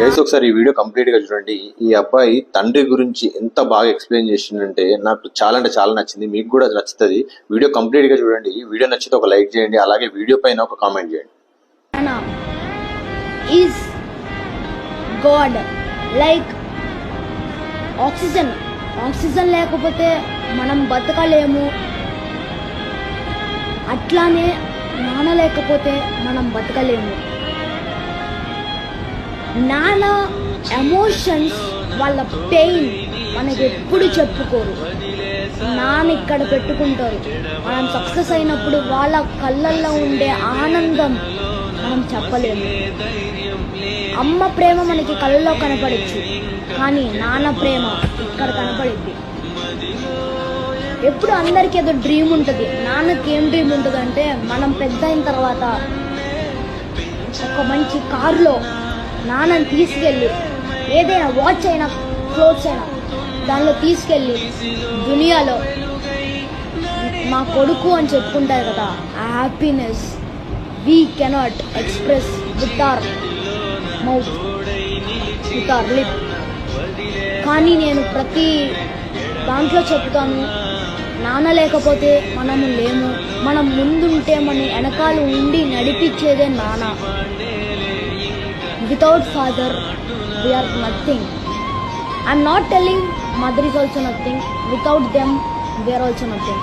Guys ఒకసారి ఈ video complete గా చూడండి. ఈ అబ్బాయి తండ్రి గురించి ఎంత బాగా ఎక్స్ప్లెయిన్ చేసిందంటే నాకు చాలా అంటే చాలా నచ్చింది. మీకు కూడా అది నచ్చుతుంది. వీడియో కంప్లీట్ గా చూడండి. వీడియో నచ్చితే ఒక లైక్ చేయండి, అలాగే వీడియో పైన ఒక కామెంట్ చేయండి. ఈజ్ గాడ్ లైక్ ఆక్సిజన్ లేకపోతే మనం బతకలేము. అట్లానే నాన్న లేకపోతే మనం బతకలేము. నాన్న ఎమోషన్స్, వాళ్ళ పెయిన్ మనకి ఎప్పుడు చెప్పుకోరు. నాన్న ఇక్కడ పెట్టుకుంటారు. మనం సక్సెస్ అయినప్పుడు వాళ్ళ కళ్ళల్లో ఉండే ఆనందం మనం చెప్పలేము. అమ్మ ప్రేమ మనకి కళ్ళలో కనపడచ్చు, కానీ నాన్న ప్రేమ ఇక్కడ కనపడింది. ఎప్పుడు అందరికీ ఏదో డ్రీమ్ ఉంటుంది. నాన్నకి ఏం డ్రీమ్ ఉంటుంది అంటే మనం పెద్ద అయిన తర్వాత ఒక మంచి కారులో నాన్నని తీసుకెళ్ళి, ఏదైనా వాచ్ అయినా క్లోత్స్ అయినా దానిలో తీసుకెళ్ళి దునియాలో మా కొడుకు అని చెప్పుకుంటారు కదా. ఆ happiness we cannot express with our mouth, with our lip. కానీ నేను ప్రతి దాంట్లో చెప్తాను, నాన్న లేకపోతే మనము లేము. మనం ముందుంటే మన వెనకాల ఉండి నడిపించేదే నాన్న. Without father, we are nothing. I'm not telling mother is also nothing. Without them, we are also nothing.